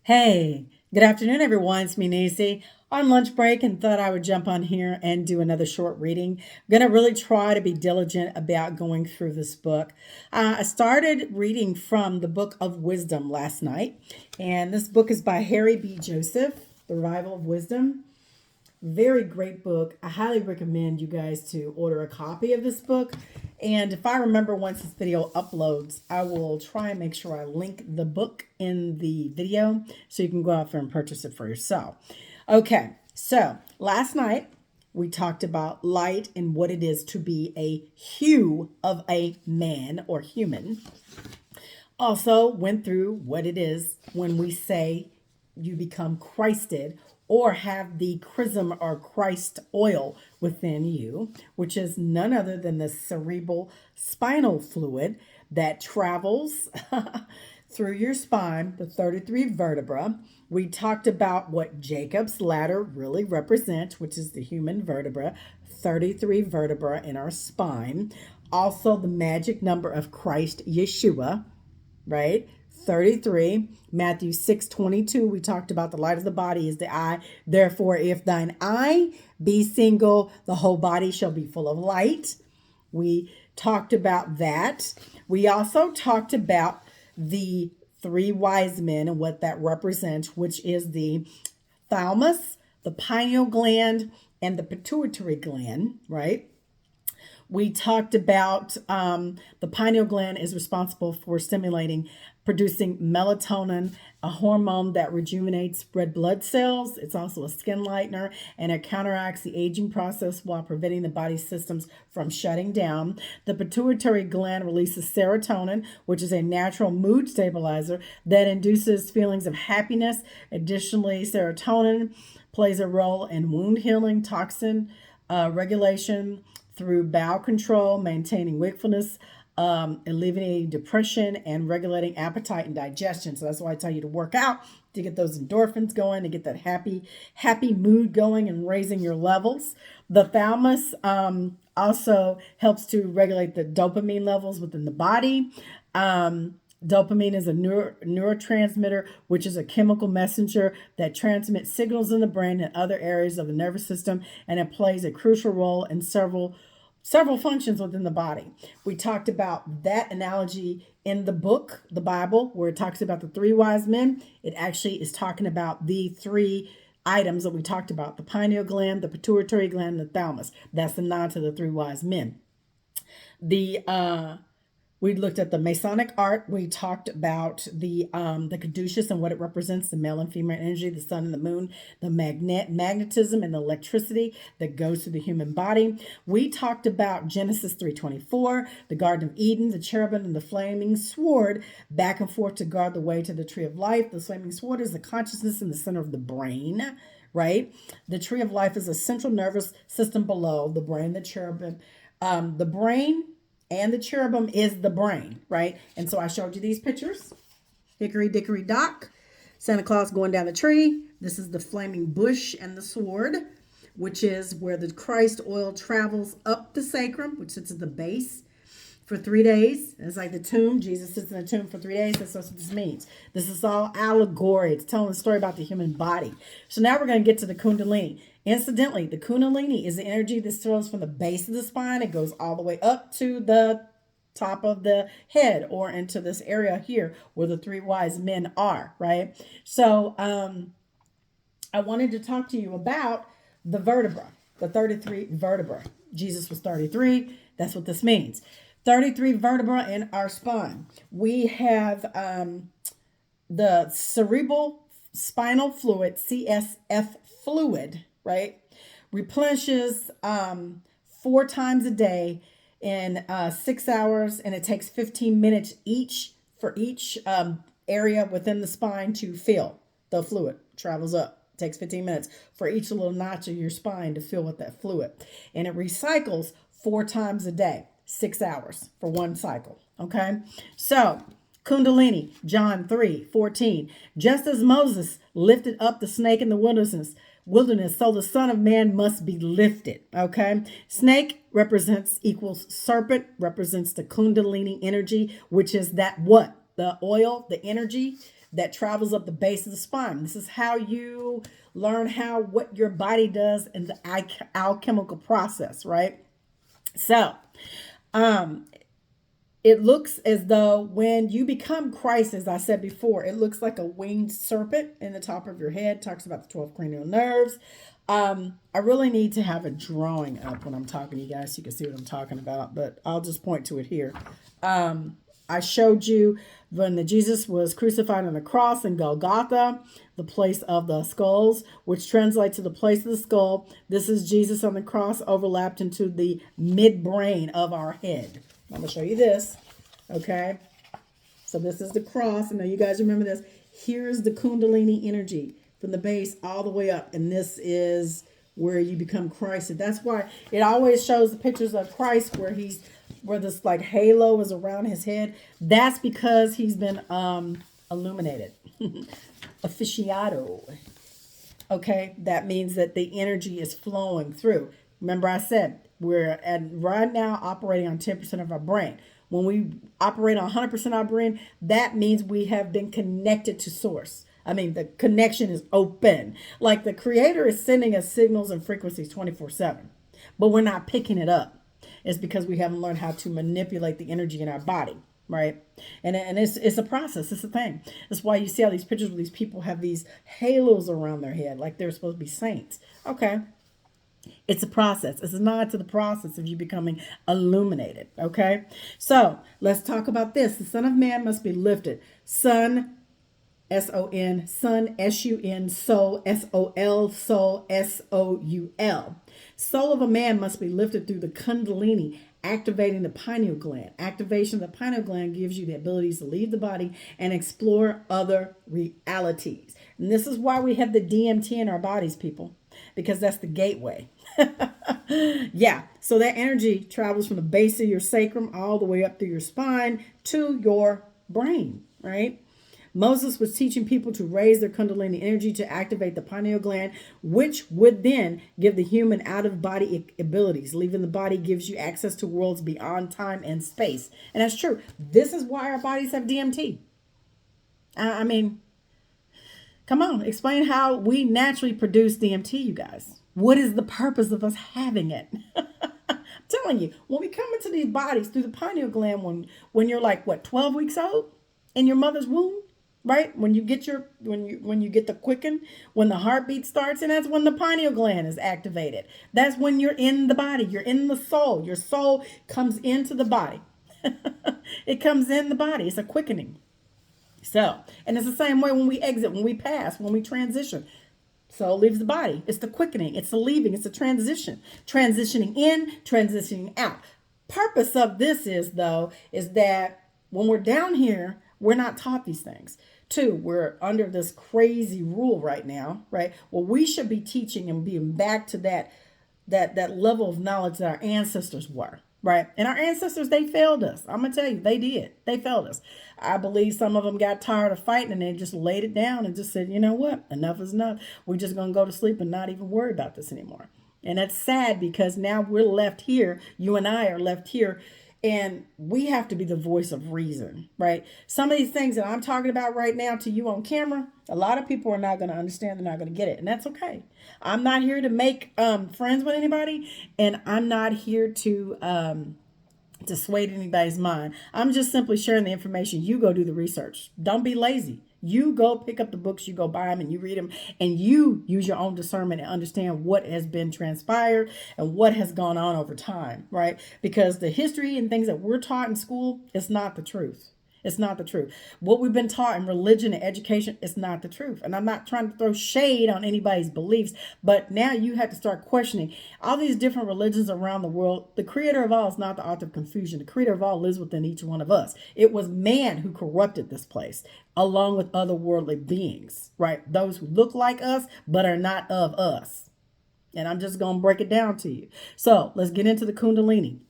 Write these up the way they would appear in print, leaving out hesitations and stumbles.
Hey, good afternoon, everyone. It's me, Nancy, on lunch break, and thought I would jump on here and do another short reading. I'm going to really try to be diligent about going through this book. I started reading from the Book of Wisdom last night, and this book is by Harry B. Joseph, The Revival of Wisdom. Very great book. I highly recommend you guys to order a copy of this book. And if I remember once this video uploads, I will try and make sure I link the book in the video so you can go out there and purchase it for yourself. Okay, so last night we talked about light and what it is to be a hue of a man or human. Also went through what it is when we say you become Christed or have the chrism or Christ oil within you, which is none other than the cerebral spinal fluid that travels through your spine, the 33 vertebra. We talked about what Jacob's ladder really represents, which is the human vertebra, 33 vertebra in our spine. Also, the magic number of Christ Yeshua, right? 33. Matthew 6:22, we talked about the light of the body is the eye. Therefore, if thine eye be single, the whole body shall be full of light. We talked about that. We also talked about the three wise men and what that represents, which is the thalamus, the pineal gland, and the pituitary gland, right? We talked about the pineal gland is responsible for stimulating, producing melatonin, a hormone that rejuvenates red blood cells. It's also a skin lightener and it counteracts the aging process while preventing the body's systems from shutting down. The pituitary gland releases serotonin, which is a natural mood stabilizer that induces feelings of happiness. Additionally, serotonin plays a role in wound healing, toxin regulation through bowel control, maintaining wakefulness, alleviating depression, and regulating appetite and digestion. So that's why I tell you to work out to get those endorphins going, to get that happy mood going and raising your levels. The thalamus also helps to regulate the dopamine levels within the body. Dopamine is a neurotransmitter, which is a chemical messenger that transmits signals in the brain and other areas of the nervous system, and it plays a crucial role in several functions within the body. We talked about that analogy in the book, the Bible, where it talks about the three wise men. It actually is talking about the three items that we talked about: the pineal gland, the pituitary gland, and the thalamus. That's the nod to the three wise men. We looked at the Masonic art. We talked about the caduceus and what it represents, the male and female energy, the sun and the moon, the magnetism and the electricity that goes through the human body. We talked about Genesis 3:24, the Garden of Eden, the cherubim and the flaming sword back and forth to guard the way to the tree of life. The flaming sword is the consciousness in the center of the brain, right? The tree of life is a central nervous system below the brain, the cherubim. The brain and the cherubim is the brain, right? And so I showed you these pictures. Hickory dickory dock, Santa Claus going down the tree. This is the flaming bush and the sword, which is where the Christ oil travels up the sacrum, which sits at the base for 3 days. It's like the tomb. Jesus sits in the tomb for 3 days. That's what this means. This is all allegory. It's telling a story about the human body. So now we're going to get to the Kundalini. Incidentally, the Kundalini is the energy that flows from the base of the spine. It goes all the way up to the top of the head or into this area here where the three wise men are, right? So I wanted to talk to you about the vertebra, the 33 vertebra. Jesus was 33. That's what this means. 33 vertebra in our spine. We have the cerebral spinal fluid, CSF fluid, right? Replenishes 4 times a day in 6 hours, and it takes 15 minutes each for each area within the spine to fill. The fluid travels up. It takes 15 minutes for each little notch of your spine to fill with that fluid. And it recycles 4 times a day, 6 hours for one cycle. Okay? So, Kundalini, John 3:14. Just as Moses lifted up the snake in the wilderness, so the Son of Man must be lifted. Okay? Snake represents equals serpent, represents the Kundalini energy, which is that what? the oil, the energy that travels up the base of the spine. This is how you learn what your body does in the alchemical process, right? So, um, it looks as though when you become Christ, as I said before, it looks like a winged serpent in the top of your head. Talks about the 12 cranial nerves. I really need to have a drawing up when I'm talking to you guys so you can see what I'm talking about, but I'll just point to it here. I showed you when Jesus was crucified on the cross in Golgotha, the place of the skulls, which translates to the place of the skull. This is Jesus on the cross overlapped into the midbrain of our head. I'm going to show you this. Okay. So this is the cross. I know you guys remember this. Here's the Kundalini energy from the base all the way up. And this is where you become Christ. And that's why it always shows the pictures of Christ where this like halo is around his head. That's because he's been illuminated. Officiado. Okay. That means that the energy is flowing through. Remember I said, we're right now operating on 10% of our brain. When we operate on 100% of our brain, that means we have been connected to source. I mean, the connection is open. Like the creator is sending us signals and frequencies 24/7, but we're not picking it up. It's because we haven't learned how to manipulate the energy in our body, right? And it's a process. It's a thing. That's why you see all these pictures where these people have these halos around their head, like they're supposed to be saints. Okay. It's a process. It's a nod to the process of you becoming illuminated. Okay. So let's talk about this. The Son of Man must be lifted. Son, S-O-N, Son, S-U-N, Soul, S-O-L, Soul, S-O-U-L. Soul of a man must be lifted through the Kundalini, activating the pineal gland. Activation of the pineal gland gives you the abilities to leave the body and explore other realities. And this is why we have the DMT in our bodies, people, because that's the gateway. Yeah. So that energy travels from the base of your sacrum all the way up through your spine to your brain, right? Moses was teaching people to raise their Kundalini energy to activate the pineal gland, which would then give the human out-of-body abilities. Leaving the body gives you access to worlds beyond time and space. And that's true. This is why our bodies have DMT. I mean, come on, explain how we naturally produce DMT, you guys. What is the purpose of us having it? I'm telling you, when we come into these bodies through the pineal gland, when you're like, what, 12 weeks old in your mother's womb? Right? When you get when you get the quicken, when the heartbeat starts, and that's when the pineal gland is activated. That's when you're in the body. You're in the soul. Your soul comes into the body. It comes in the body. It's a quickening. So, and it's the same way when we exit, when we pass, when we transition. Soul leaves the body. It's the quickening. It's the leaving. It's the transition. Transitioning in, transitioning out. Purpose of this is that when we're down here, we're not taught these things. Two, we're under this crazy rule right now, right? Well, we should be teaching and being back to that level of knowledge that our ancestors were, right? And our ancestors, they failed us. I'm going to tell you, they did. They failed us. I believe some of them got tired of fighting and they just laid it down and just said, you know what? Enough is enough. We're just going to go to sleep and not even worry about this anymore. And that's sad because now we're left here. You and I are left here. And we have to be the voice of reason, right? Some of these things that I'm talking about right now to you on camera, a lot of people are not going to understand. They're not going to get it. And that's okay. I'm not here to make friends with anybody. And I'm not here to sway anybody's mind. I'm just simply sharing the information. You go do the research. Don't be lazy. You go pick up the books, you go buy them and you read them and you use your own discernment and understand what has been transpired and what has gone on over time, right? Because the history and things that we're taught in school is not the truth. It's not the truth. What we've been taught in religion and education is not the truth. And I'm not trying to throw shade on anybody's beliefs, but now you have to start questioning all these different religions around the world. The creator of all is not the author of confusion. The creator of all lives within each one of us. It was man who corrupted this place along with otherworldly beings, right? Those who look like us, but are not of us. And I'm just going to break it down to you. So let's get into the Kundalini.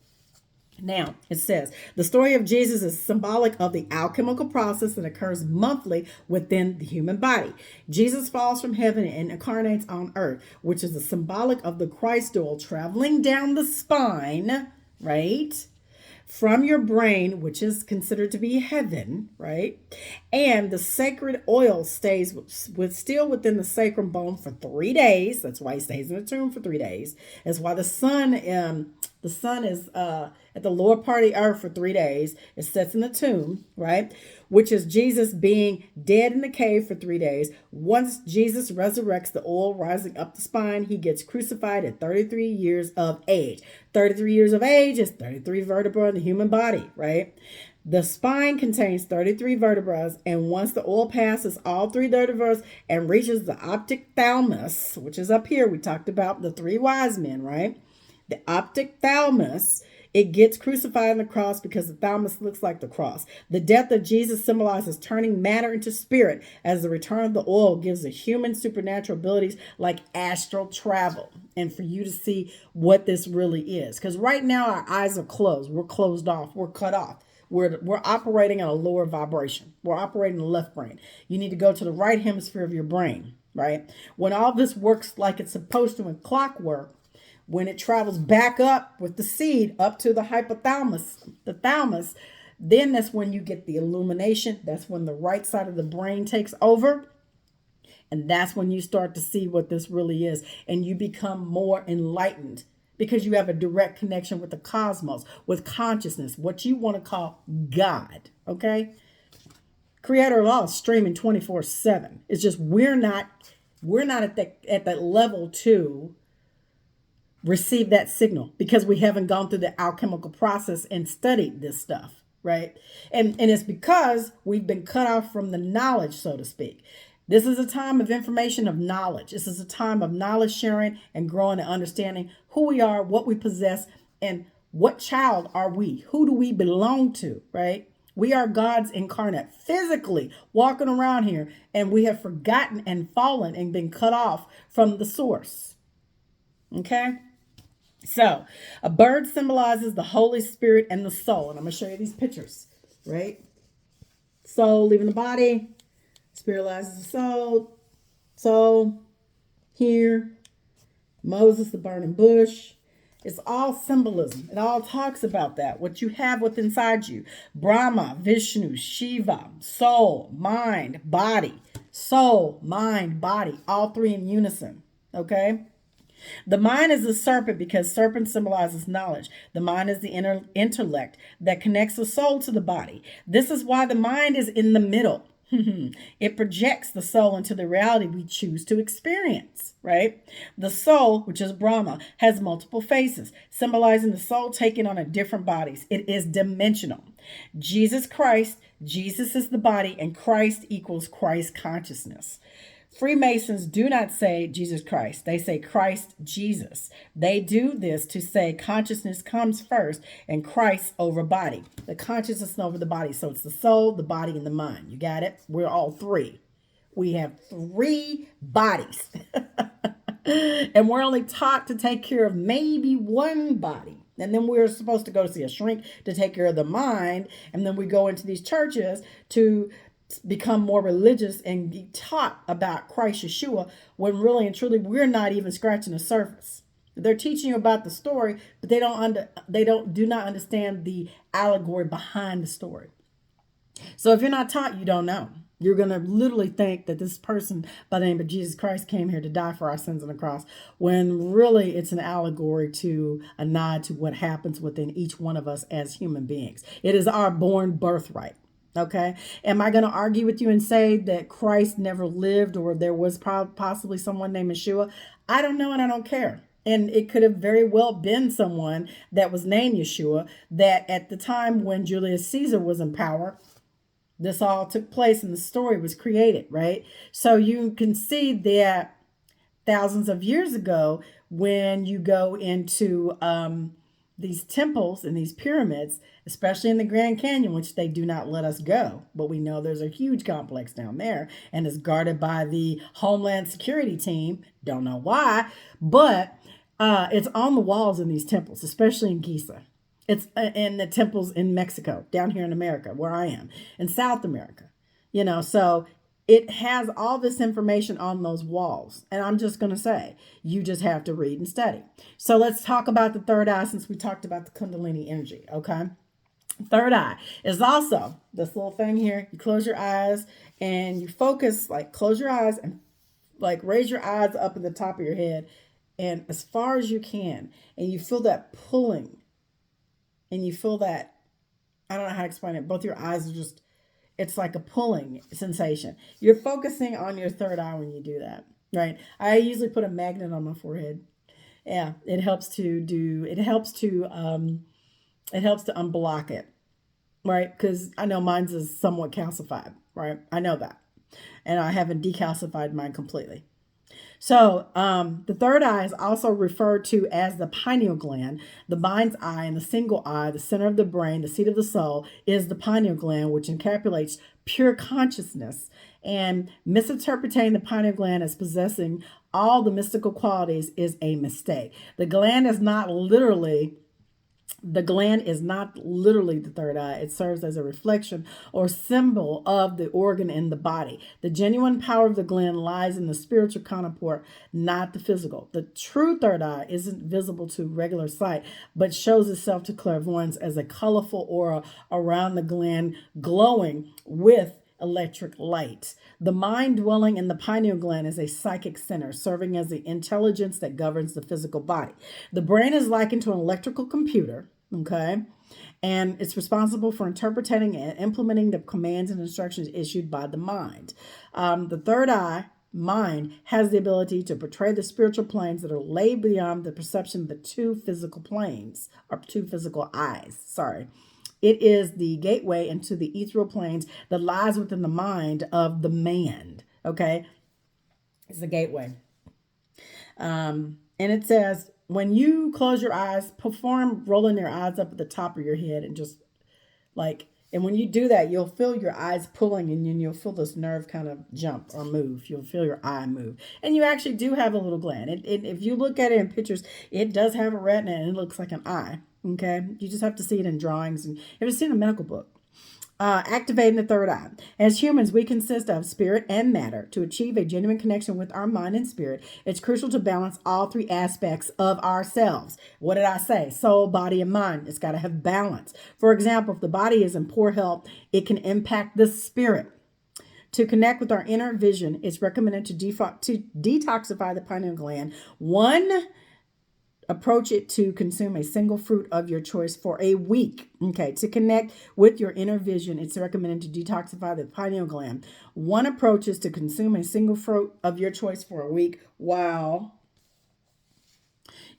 Now, it says, the story of Jesus is symbolic of the alchemical process that occurs monthly within the human body. Jesus falls from heaven and incarnates on earth, which is a symbolic of the Christ oil traveling down the spine, right? from your brain, which is considered to be heaven, right? And the sacred oil stays still within the sacrum bone for 3 days. That's why he stays in the tomb for 3 days. That's why the sun is at the lower part of the earth for 3 days. It sits in the tomb, right? Which is Jesus being dead in the cave for 3 days. Once Jesus resurrects, the oil rising up the spine, he gets crucified at 33 years of age. 33 years of age is 33 vertebrae in the human body, right? The spine contains 33 vertebrae, and once the oil passes all three vertebrae and reaches the optic thalamus, which is up here, we talked about the three wise men, right? The optic thalamus, it gets crucified on the cross because the thalamus looks like the cross. The death of Jesus symbolizes turning matter into spirit, as the return of the oil gives the human supernatural abilities like astral travel. And for you to see what this really is. Because right now our eyes are closed. We're closed off. We're cut off. We're operating at a lower vibration. We're operating the left brain. You need to go to the right hemisphere of your brain, right? When all this works like it's supposed to in clockwork, when it travels back up with the seed up to the hypothalamus, the thalamus, then that's when you get the illumination. That's when the right side of the brain takes over. And that's when you start to see what this really is. And you become more enlightened because you have a direct connection with the cosmos, with consciousness, what you want to call God. Okay? Creator of all is streaming 24/7. It's just we're not at that level to receive that signal because we haven't gone through the alchemical process and studied this stuff, right? And it's because we've been cut off from the knowledge, so to speak. This is a time of information, of knowledge. This is a time of knowledge sharing and growing and understanding who we are, what we possess, and what child are we? Who do we belong to, right? We are God's incarnate, physically walking around here, and we have forgotten and fallen and been cut off from the source. Okay? So, a bird symbolizes the Holy Spirit and the soul. And I'm going to show you these pictures, right? Soul leaving the body, spiritualizes the soul. Soul here, Moses, the burning bush. It's all symbolism. It all talks about that, what you have within inside you. Brahma, Vishnu, Shiva, soul, mind, body. Soul, mind, body, all three in unison, okay? The mind is the serpent because serpent symbolizes knowledge. The mind is the inner intellect that connects the soul to the body. This is why the mind is in the middle. It projects the soul into the reality we choose to experience, right? The soul, which is Brahma, has multiple faces, symbolizing the soul taking on a different bodies. It is dimensional. Jesus Christ, Jesus is the body, and Christ equals Christ consciousness. Freemasons do not say Jesus Christ. They say Christ Jesus. They do this to say consciousness comes first and Christ over body. The consciousness over the body. So it's the soul, the body, and the mind. You got it? We're all three. We have three bodies. And we're only taught to take care of maybe one body. And then we're supposed to go see a shrink to take care of the mind. And then we go into these churches to become more religious and be taught about Christ Yeshua when really and truly we're not even scratching the surface. They're teaching you about the story, but they do not understand the allegory behind the story. So if you're not taught, you don't know. You're going to literally think that this person by the name of Jesus Christ came here to die for our sins on the cross, when really it's an allegory to a nod to what happens within each one of us as human beings. It is our born birthright. Okay. Am I going to argue with you and say that Christ never lived or there was possibly someone named Yeshua? I don't know and I don't care. And it could have very well been someone that was named Yeshua that at the time when Julius Caesar was in power, this all took place and the story was created, right? So you can see that thousands of years ago, when you go into these temples and these pyramids, especially in the Grand Canyon, which they do not let us go, but we know there's a huge complex down there and is guarded by the Homeland Security team. Don't know why, but it's on the walls in these temples, especially in Giza. It's in the temples in Mexico, down here in America, where I am, in South America, so it has all this information on those walls. And I'm just going to say, you just have to read and study. So let's talk about the third eye since we talked about the Kundalini energy, okay? Third eye is also this little thing here. You close your eyes and you focus, like close your eyes and like raise your eyes up at the top of your head and as far as you can. And you feel that pulling and you feel that, I don't know how to explain it. Both your eyes are just, it's like a pulling sensation. You're focusing on your third eye when you do that, right? I usually put a magnet on my forehead. Yeah, it helps to unblock it, right? Because I know mine's is somewhat calcified, right? I know that. And I haven't decalcified mine completely. So, the third eye is also referred to as the pineal gland, the mind's eye, and the single eye, the center of the brain, the seat of the soul, is the pineal gland, which encapsulates pure consciousness. And misinterpreting the pineal gland as possessing all the mystical qualities is a mistake. The gland is not literally the third eye. It serves as a reflection or symbol of the organ in the body. The genuine power of the gland lies in the spiritual counterpart, not the physical. The true third eye isn't visible to regular sight, but shows itself to clairvoyance as a colorful aura around the gland glowing with electric light. The mind dwelling in the pineal gland is a psychic center, serving as the intelligence that governs the physical body. The brain is likened to an electrical computer, okay? And it's responsible for interpreting and implementing the commands and instructions issued by the mind. The third eye, mind, has the ability to portray the spiritual planes that are laid beyond the perception of the two physical planes, or two physical eyes. Sorry. It is the gateway into the ethereal planes that lies within the mind of the man. Okay, it's the gateway. And it says, when you close your eyes, perform rolling your eyes up at the top of your head and just like, and when you do that, you'll feel your eyes pulling and then you'll feel this nerve kind of jump or move. You'll feel your eye move. And you actually do have a little gland. If you look at it in pictures, it does have a retina and it looks like an eye. Okay. You just have to see it in drawings and if it's in a medical book. Activating the third eye. As humans, we consist of spirit and matter. To achieve a genuine connection with our mind and spirit, it's crucial to balance all three aspects of ourselves. What did I say? Soul, body, and mind. It's got to have balance. For example, if the body is in poor health, it can impact the spirit. To connect with our inner vision, it's recommended to detoxify the pineal gland. One approach it to consume a single fruit of your choice for a week. Okay, to connect with your inner vision, it's recommended to detoxify the pineal gland. One approach is to consume a single fruit of your choice for a week while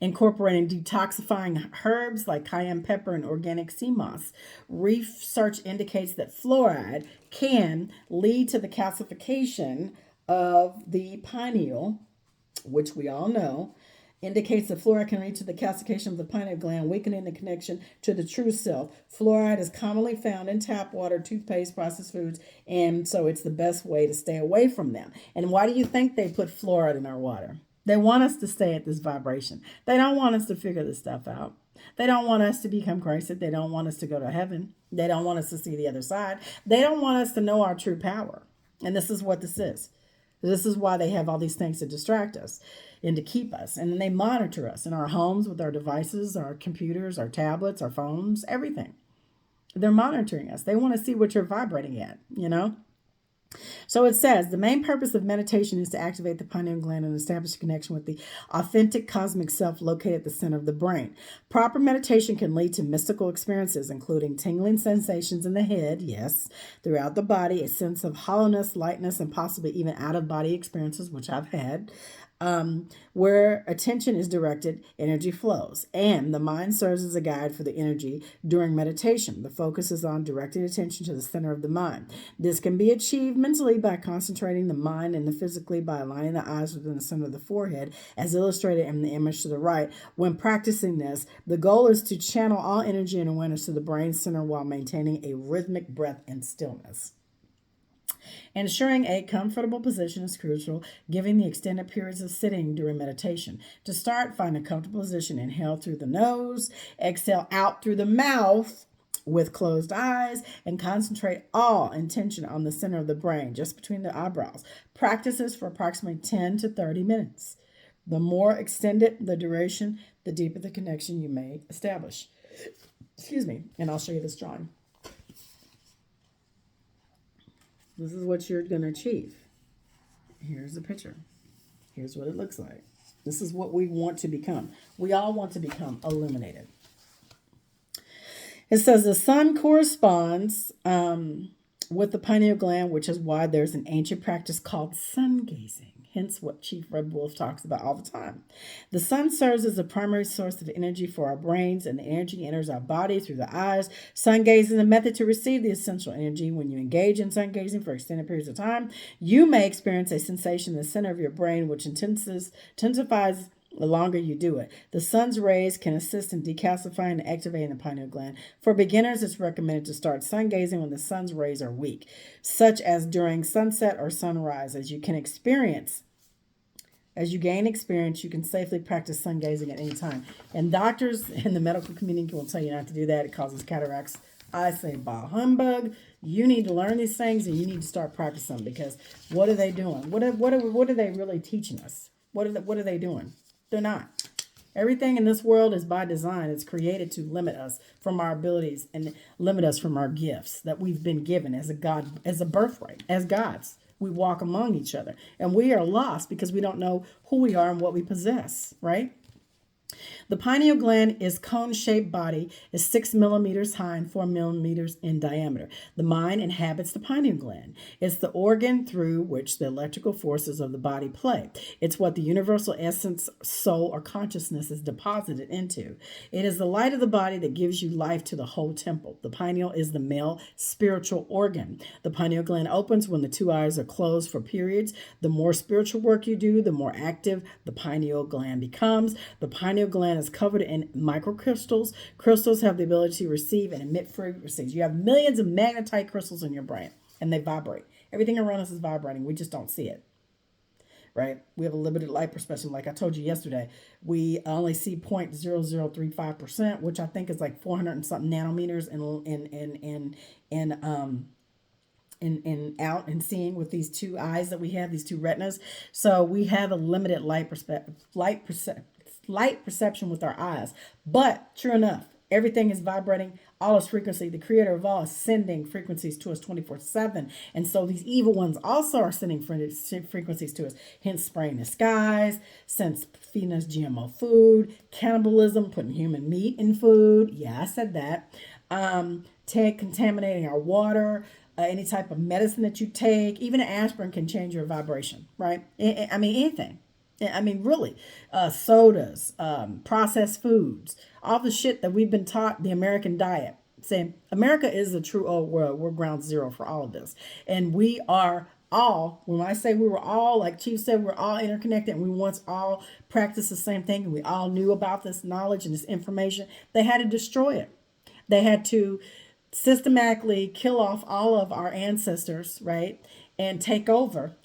incorporating detoxifying herbs like cayenne pepper and organic sea moss. Research indicates that fluoride can lead to the calcification of the pineal, which we all know, indicates that fluoride can lead to the calcification of the pineal gland, weakening the connection to the true self. Fluoride is commonly found in tap water, toothpaste, processed foods, and so it's the best way to stay away from them. And why do you think they put fluoride in our water? They want us to stay at this vibration. They don't want us to figure this stuff out. They don't want us to become Christ. They don't want us to go to heaven. They don't want us to see the other side. They don't want us to know our true power. And this is what this is. This is why they have all these things to distract us and to keep us. And then they monitor us in our homes with our devices, our computers, our tablets, our phones, everything. They're monitoring us. They want to see what you're vibrating at, you know? So it says the main purpose of meditation is to activate the pineal gland and establish a connection with the authentic cosmic self located at the center of the brain. Proper meditation can lead to mystical experiences, including tingling sensations in the head, yes, throughout the body, a sense of hollowness, lightness, and possibly even out of body experiences, which I've had. Where attention is directed, energy flows, and the mind serves as a guide for the energy during meditation. The focus is on directing attention to the center of the mind. This can be achieved mentally by concentrating the mind and physically by aligning the eyes within the center of the forehead, as illustrated in the image to the right. When practicing this, the goal is to channel all energy and awareness to the brain center while maintaining a rhythmic breath and stillness. Ensuring a comfortable position is crucial, given the extended periods of sitting during meditation. To start, find a comfortable position. Inhale through the nose, exhale out through the mouth with closed eyes, and concentrate all intention on the center of the brain, just between the eyebrows. Practice this for approximately 10 to 30 minutes. The more extended the duration, the deeper the connection you may establish. Excuse me. And I'll show you this drawing. This is what you're going to achieve. Here's the picture. Here's what it looks like. This is what we want to become. We all want to become illuminated. It says the sun corresponds with the pineal gland, which is why there's an ancient practice called sun gazing. Hence what Chief Red Wolf talks about all the time. The sun serves as a primary source of energy for our brains, and the energy enters our body through the eyes. Sun gazing is a method to receive the essential energy. When you engage in sun gazing for extended periods of time, you may experience a sensation in the center of your brain, which intensifies the longer you do it. The sun's rays can assist in decalcifying and activating the pineal gland. For beginners, it's recommended to start sun gazing when the sun's rays are weak, such as during sunset or sunrise. As you gain experience, you can safely practice sun gazing at any time. And doctors in the medical community will tell you not to do that. It causes cataracts. I say, bah humbug. You need to learn these things and you need to start practicing them, because what are they doing? What are they really teaching us? What are they doing? They're not. Everything in this world is by design. It's created to limit us from our abilities and limit us from our gifts that we've been given as a birthright, as gods. We walk among each other and we are lost because we don't know who we are and what we possess, right? The pineal gland is cone-shaped body, is 6 millimeters high and 4 millimeters in diameter. The mind inhabits the pineal gland. It's the organ through which the electrical forces of the body play. It's what the universal essence, soul, or consciousness is deposited into. It is the light of the body that gives you life to the whole temple. The pineal is the male spiritual organ. The pineal gland opens when the two eyes are closed for periods. The more spiritual work you do, the more active the pineal gland becomes. The pineal gland is covered in microcrystals. Crystals have the ability to receive and emit frequencies. You have millions of magnetite crystals in your brain, and they vibrate. Everything around us is vibrating. We just don't see it, right? We have a limited light perception. Like I told you yesterday, we only see 0.0035%, which I think is like 400 and something nanometers in out and seeing with these two eyes that we have, these two retinas. So we have a limited light perception with our eyes. But true enough, everything is vibrating. All is frequency. The creator of all is sending frequencies to us 24/7. And so these evil ones also are sending frequencies to us. Hence spraying the skies, since feeding us GMO food, cannibalism, putting human meat in food. Yeah, I said that. Contaminating our water. Any type of medicine that you take, even an aspirin can change your vibration, right? I mean, anything. I mean, really, sodas, processed foods, all the shit that we've been taught, the American diet, saying America is the true old world. We're ground zero for all of this. And we are all, when I say we were all, like Chief said, we're all interconnected and we once all practiced the same thing and we all knew about this knowledge and this information. They had to destroy it. They had to systematically kill off all of our ancestors, right? And take over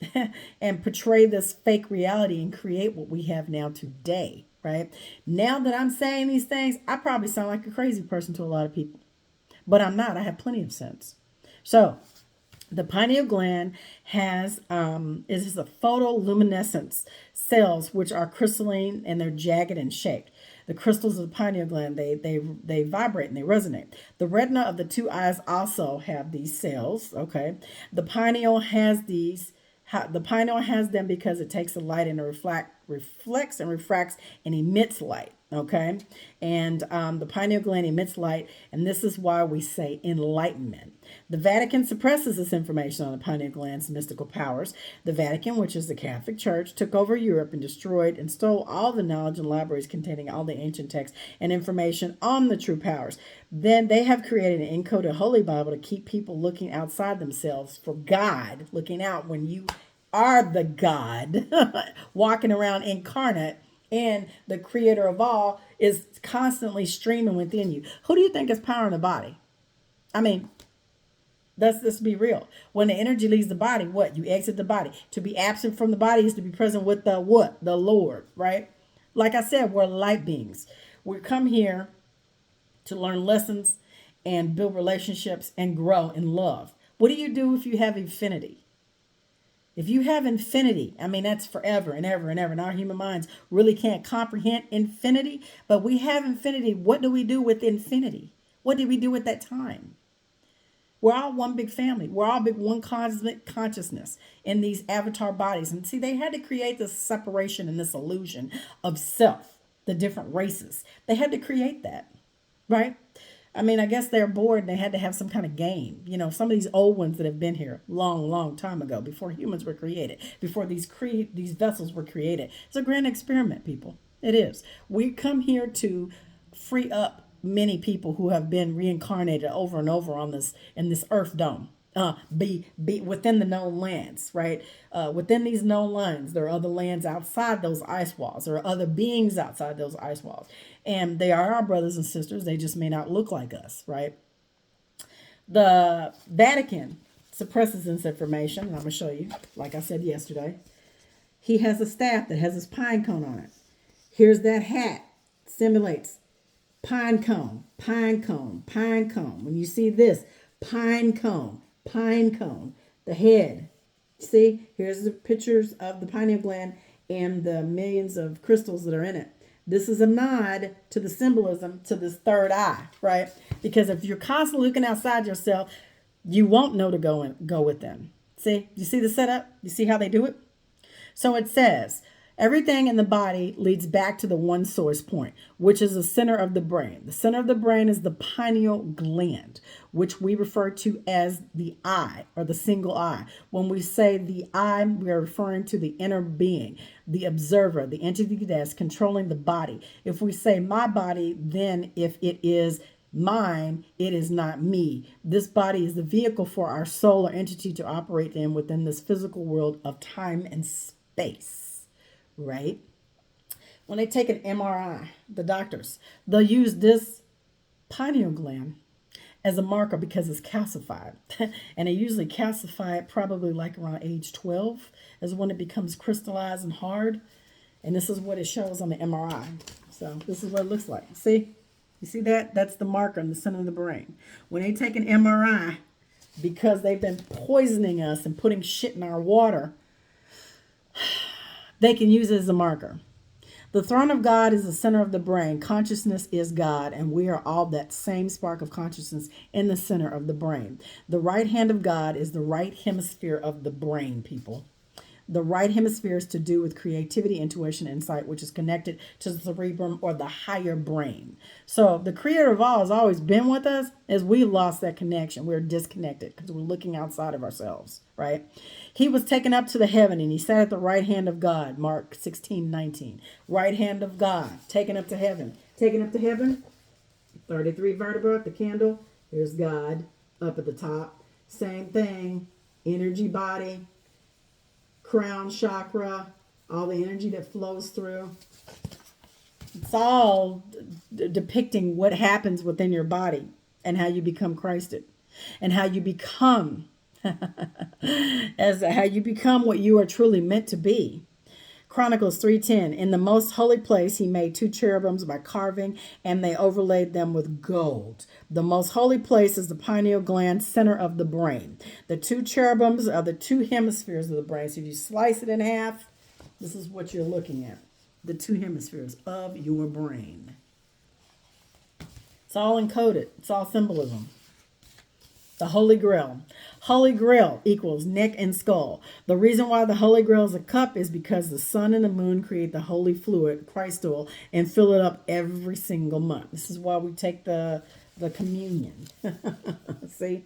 and portray this fake reality and create what we have now today, right? Now that I'm saying these things, I probably sound like a crazy person to a lot of people, but I'm not. I have plenty of sense. So the pineal gland has is a photoluminescence cells, which are crystalline and they're jagged and shaped. The crystals of the pineal gland, they vibrate and they resonate. The retina of the two eyes also have these cells, okay? The pineal has them because it takes the light and it reflects and refracts and emits light, okay? And the pineal gland emits light, and this is why we say enlightenment. The Vatican suppresses this information on the pineal gland's mystical powers. The Vatican, which is the Catholic Church, took over Europe and destroyed and stole all the knowledge and libraries containing all the ancient texts and information on the true powers. Then they have created an encoded Holy Bible to keep people looking outside themselves for God, looking out when you are the God, walking around incarnate, and the creator of all is constantly streaming within you. Who do you think is powering the body? I mean, let's be real. When the energy leaves the body, what? You exit the body. To be absent from the body is to be present with the what? The Lord, right? Like I said, we're light beings. We come here to learn lessons and build relationships and grow in love. What do you do if you have infinity? If you have infinity, I mean, that's forever and ever and ever. And our human minds really can't comprehend infinity, but we have infinity. What do we do with infinity? What did we do at that time? We're all one big family. We're all big one cosmic consciousness in these avatar bodies. And see, they had to create this separation and this illusion of self, the different races. They had to create that, right? I mean, I guess they're bored and they had to have some kind of game. You know, some of these old ones that have been here long, long time ago, before humans were created, before these vessels were created. It's a grand experiment, people. It is. We come here to free up many people who have been reincarnated over and over on this in this earth dome. Be within the known lands, right? Within these known lands, there are other lands outside those ice walls. There are other beings outside those ice walls, and they are our brothers and sisters. They just may not look like us, right? The Vatican suppresses this information, and I'm gonna show you. Like I said yesterday, he has a staff that has his pine cone on it. Here's that hat, simulates pine cone, pine cone, pine cone. When you see this, pine cone, pine cone, the head. See, here's the pictures of the pineal gland and the millions of crystals that are in it. This is a nod to the symbolism to this third eye, right? Because if you're constantly looking outside yourself, you won't know to go within. See, you see the setup? You see how they do it? So it says, everything in the body leads back to the one source point, which is the center of the brain. The center of the brain is the pineal gland, which we refer to as the eye or the single eye. When we say the eye, we are referring to the inner being, the observer, the entity that's controlling the body. If we say my body, then if it is mine, it is not me. This body is the vehicle for our soul or entity to operate in within this physical world of time and space. Right? When they take an MRI, the doctors, they'll use this pineal gland as a marker because it's calcified. And they usually calcify it probably like around age 12 is when it becomes crystallized and hard. And this is what it shows on the MRI. So this is what it looks like. See? You see that? That's the marker in the center of the brain. When they take an MRI, because they've been poisoning us and putting shit in our water, they can use it as a marker. The throne of God is the center of the brain. Consciousness is God, and we are all that same spark of consciousness in the center of the brain. The right hand of God is the right hemisphere of the brain, people. The right hemisphere is to do with creativity, intuition, insight, which is connected to the cerebrum or the higher brain. So the creator of all has always been with us, as we lost that connection. We're disconnected because we're looking outside of ourselves, right? He was taken up to the heaven and he sat at the right hand of God, Mark 16:19. Right hand of God, taken up to heaven. Taken up to heaven, 33 vertebrae, the candle. Here's God up at the top. Same thing, energy body, crown chakra, all the energy that flows through. It's all depicting what happens within your body and how you become Christed and how you become how you become what you are truly meant to be. Chronicles 3:10, in the most holy place he made 2 cherubims by carving, and they overlaid them with gold. The most holy place is the pineal gland, center of the brain. The 2 cherubims are the 2 hemispheres of the brain. So if you slice it in half, this is what you're looking at. The 2 hemispheres of your brain. It's all encoded. It's all symbolism. The Holy Grail. Holy Grail equals neck and skull. The reason why the Holy Grail is a cup is because the sun and the moon create the holy fluid, Christ oil, and fill it up every single month. This is why we take the communion. See?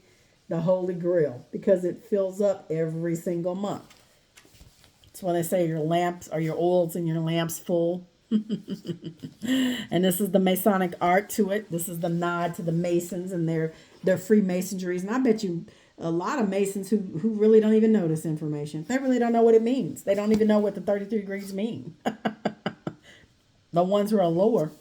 The Holy Grail. Because it fills up every single month. It's when they say your lamps or your oils and your lamps full. And this is the Masonic art to it. This is the nod to the Masons and their Freemasonries. And I bet you a lot of Masons who really don't even know this information. They really don't know what it means. They don't even know what the 33 degrees mean. The ones who are lower,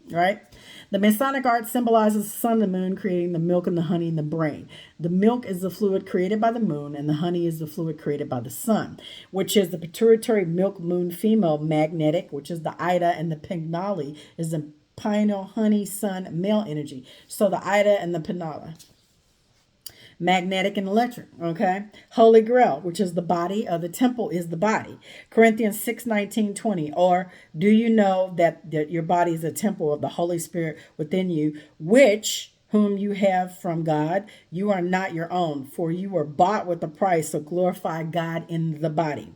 right? The Masonic art symbolizes the sun and the moon creating the milk and the honey in the brain. The milk is the fluid created by the moon, and the honey is the fluid created by the sun, which is the pituitary milk moon female magnetic, which is the Ida, and the Pignali is the pineal honey sun male energy. So the Ida and the Pignali. Magnetic and electric, okay? Holy Grail, which is the body of the temple, is the body. Corinthians 6:19-20. Or do you know that your body is a temple of the Holy Spirit within you, which whom you have from God. You are not your own, for you were bought with a price, so glorify God in the body.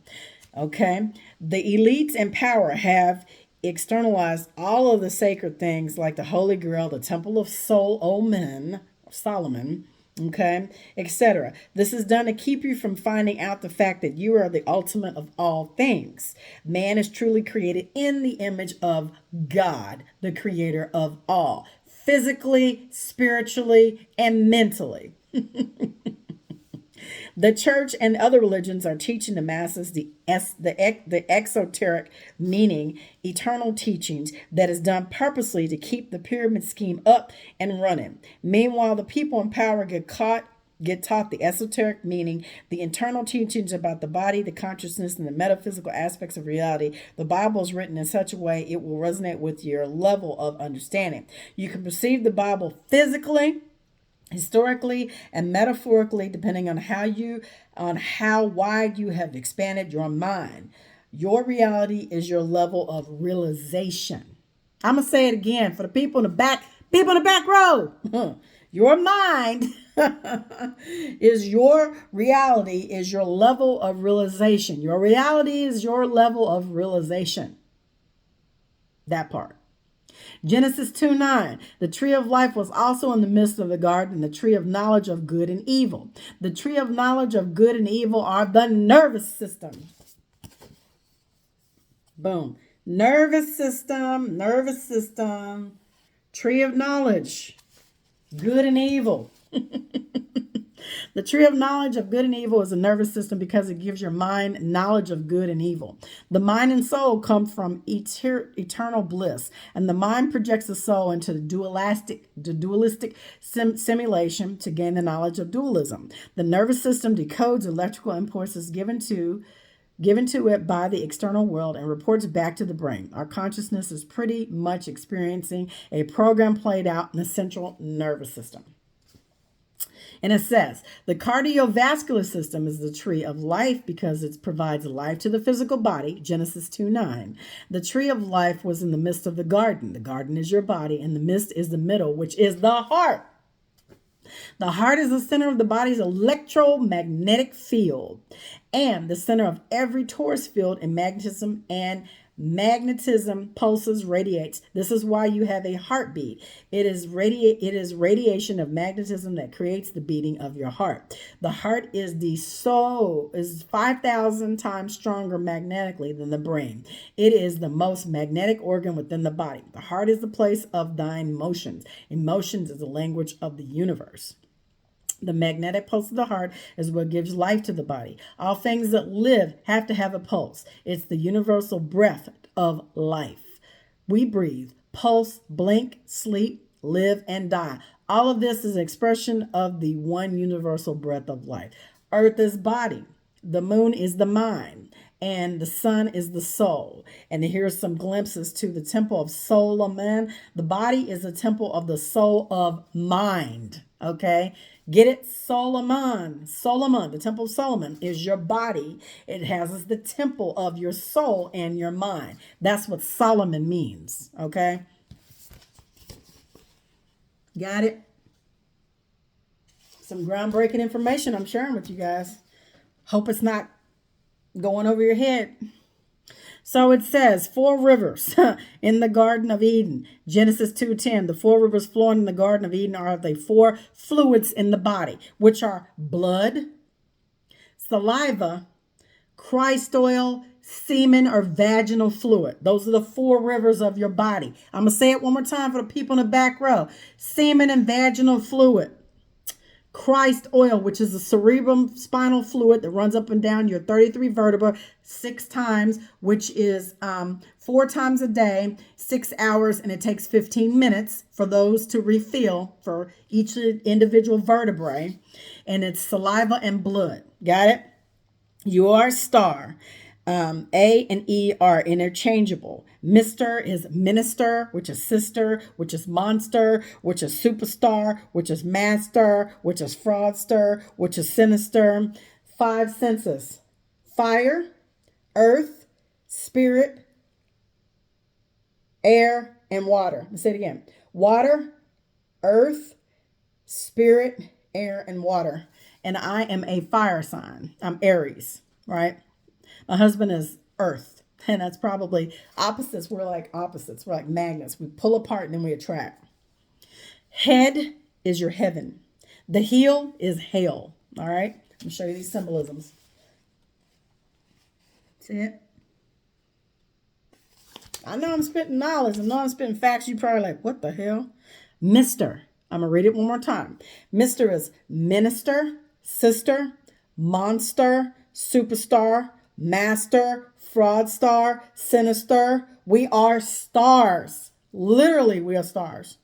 Okay? The elites in power have externalized all of the sacred things like the Holy Grail, the Temple of Solomon, okay, etc. This is done to keep you from finding out the fact that you are the ultimate of all things. Man is truly created in the image of God, the creator of all, physically, spiritually, and mentally. The church and other religions are teaching the masses the exoteric meaning, eternal teachings that is done purposely to keep the pyramid scheme up and running. Meanwhile, the people in power get taught the esoteric meaning, the internal teachings about the body, the consciousness, and the metaphysical aspects of reality. The Bible is written in such a way it will resonate with your level of understanding. You can perceive the Bible physically, historically, and metaphorically, depending on how wide you have expanded your mind. Your reality is your level of realization. I'm gonna say it again for the people in the back row. Your mind is your reality, is your level of realization. Your reality is your level of realization. That part. Genesis 2:9. The tree of life was also in the midst of the garden, the tree of knowledge of good and evil. The tree of knowledge of good and evil are the nervous system. Boom. Nervous system, tree of knowledge, good and evil. The tree of knowledge of good and evil is a nervous system because it gives your mind knowledge of good and evil. The mind and soul come from eternal bliss, and the mind projects the soul into the dualistic simulation to gain the knowledge of dualism. The nervous system decodes electrical impulses given to it by the external world and reports back to the brain. Our consciousness is pretty much experiencing a program played out in the central nervous system. And it says, the cardiovascular system is the tree of life because it provides life to the physical body, Genesis 2:9. The tree of life was in the midst of the garden. The garden is your body, and the midst is the middle, which is the heart. The heart is the center of the body's electromagnetic field and the center of every torus field in magnetism pulses, radiates. This is why you have a heartbeat. It is radiation of magnetism that creates the beating of your heart. The heart is 5,000 times stronger magnetically than the brain. It is the most magnetic organ within the body. The heart is the place of thine motions. Emotions is the language of the universe. The magnetic pulse of the heart is what gives life to the body. All things that live have to have a pulse. It's the universal breath of life. We breathe, pulse, blink, sleep, live, and die. All of this is an expression of the one universal breath of life. Earth is body. The moon is the mind. And the sun is the soul. And here's some glimpses to the temple of Solomon. The body is a temple of the soul of mind. Okay? Get it? Solomon, the temple of Solomon is your body. It has the temple of your soul and your mind. That's what Solomon means. Okay? Got it? Some groundbreaking information I'm sharing with you guys. Hope it's not going over your head. So it says 4 rivers in the Garden of Eden. Genesis 2:10. The 4 rivers flowing in the Garden of Eden are the 4 fluids in the body, which are blood, saliva, Christ oil, semen, or vaginal fluid. Those are the 4 rivers of your body. I'm going to say it one more time for the people in the back row. Semen and vaginal fluid. Christ oil, which is the cerebrum spinal fluid that runs up and down your 33 vertebrae 6 times, which is 4 times a day, 6 hours, and it takes 15 minutes for those to refill for each individual vertebrae. And it's saliva and blood. Got it? You are a star. A and E are interchangeable. Mr. is minister, which is sister, which is monster, which is superstar, which is master, which is fraudster, which is sinister. 5 senses: fire, earth, spirit, air, and water. Let's say it again. Water, earth, spirit, air, and water. And I am a fire sign. I'm Aries, right? My husband is earth. And that's probably opposites. We're like opposites. We're like magnets. We pull apart and then we attract. Head is your heaven. The heel is hell. All right. Let me show you these symbolisms. See it? I know I'm spitting knowledge. I know I'm spitting facts. You probably like, what the hell? Mister. I'm going to read it one more time. Mister is minister, sister, monster, superstar, master, fraudster, sinister. We are stars. Literally, we are stars.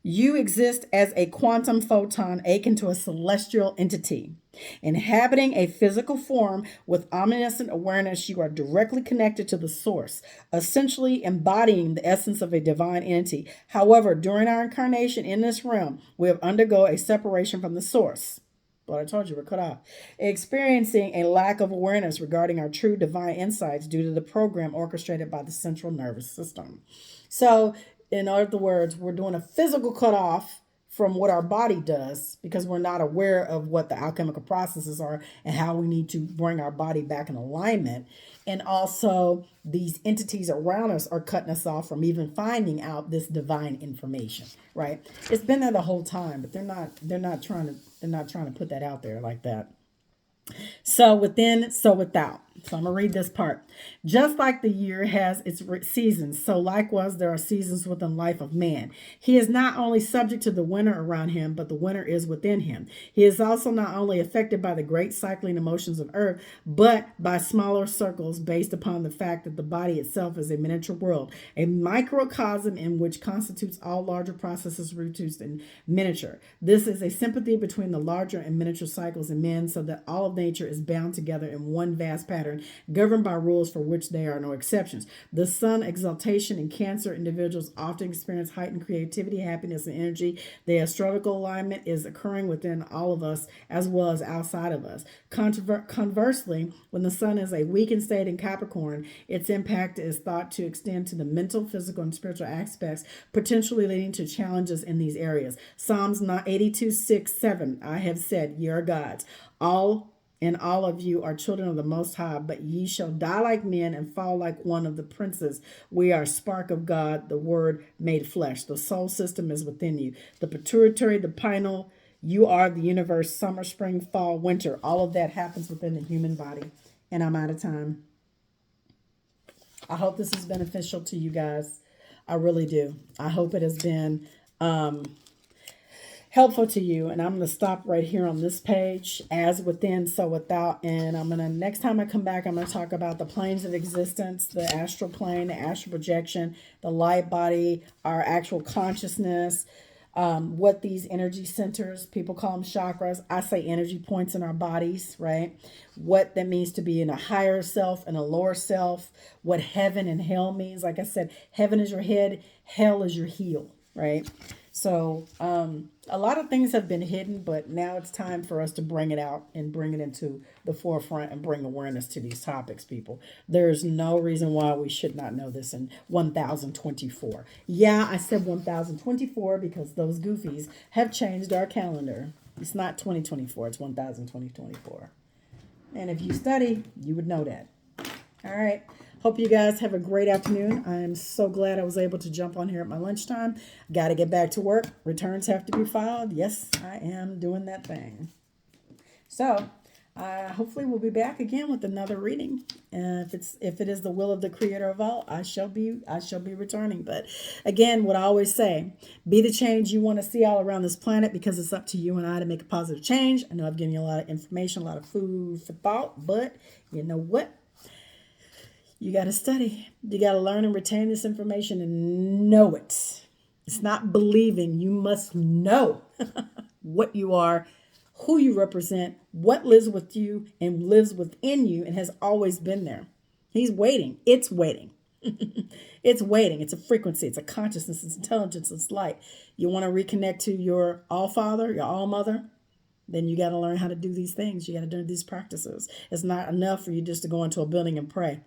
You exist as a quantum photon akin to a celestial entity. Inhabiting a physical form with omniscient awareness, you are directly connected to the source, essentially embodying the essence of a divine entity. However, during our incarnation in this realm, we have undergo a separation from the source. But I told you, we're cut off. Experiencing a lack of awareness regarding our true divine insights due to the program orchestrated by the central nervous system. So, in other words, we're doing a physical cutoff from what our body does because we're not aware of what the alchemical processes are and how we need to bring our body back in alignment. And also, these entities around us are cutting us off from even finding out this divine information, right? It's been there the whole time, but they're not trying to put that out there like that. So within, so without. So I'm going to read this part. Just like the year has its seasons, so likewise there are seasons within the life of man. He is not only subject to the winter around him, but the winter is within him. He is also not only affected by the great cycling emotions of earth, but by smaller circles based upon the fact that the body itself is a miniature world, a microcosm in which constitutes all larger processes reduced in miniature. This is a sympathy between the larger and miniature cycles in men so that all of nature is bound together in one vast pattern governed by rules for which there are no exceptions. The sun exaltation in Cancer individuals often experience heightened creativity, happiness, and energy. The astrological alignment is occurring within all of us as well as outside of us. Conversely, when the sun is a weakened state in Capricorn, its impact is thought to extend to the mental, physical, and spiritual aspects, potentially leading to challenges in these areas. Psalms 82:6-7, I have said, ye are gods. All of you are children of the Most High, but ye shall die like men and fall like one of the princes. We are spark of God, the Word made flesh. The soul system is within you. The pituitary, the pineal, you are the universe, summer, spring, fall, winter. All of that happens within the human body. And I'm out of time. I hope this is beneficial to you guys. I really do. I hope it has been helpful to you. And I'm going to stop right here on this page, as within, so without. And I'm going to, next time I come back, I'm going to talk about the planes of existence, the astral plane, the astral projection, the light body, our actual consciousness, what these energy centers, people call them chakras. I say energy points in our bodies, right? What that means to be in a higher self and a lower self, what heaven and hell means. Like I said, heaven is your head, hell is your heel, right? So a lot of things have been hidden, but now it's time for us to bring it out and bring it into the forefront and bring awareness to these topics, people. There's no reason why we should not know this in 1024. Yeah, I said 1024 because those goofies have changed our calendar. It's not 2024, it's 2024. And if you study, you would know that. All right. Hope you guys have a great afternoon. I am so glad I was able to jump on here at my lunchtime. Got to get back to work. Returns have to be filed. Yes, I am doing that thing. So, hopefully we'll be back again with another reading. If it is the will of the Creator of all, I shall be returning. But again, what I always say, be the change you want to see all around this planet, because it's up to you and I to make a positive change. I know I've given you a lot of information, a lot of food for thought, but you know what? You got to study. You got to learn and retain this information and know it. It's not believing. You must know what you are, who you represent, what lives with you and lives within you and has always been there. He's waiting. It's waiting. It's waiting. It's a frequency. It's a consciousness. It's intelligence. It's light. You want to reconnect to your All-Father, your All-Mother? Then you got to learn how to do these things. You got to do these practices. It's not enough for you just to go into a building and pray.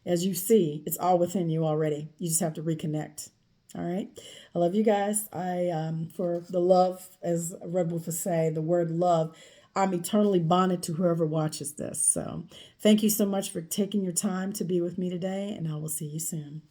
As you see, it's all within you already. You just have to reconnect. All right. I love you guys. For the love, as Red Wolf would say, the word love, I'm eternally bonded to whoever watches this. So thank you so much for taking your time to be with me today, and I will see you soon.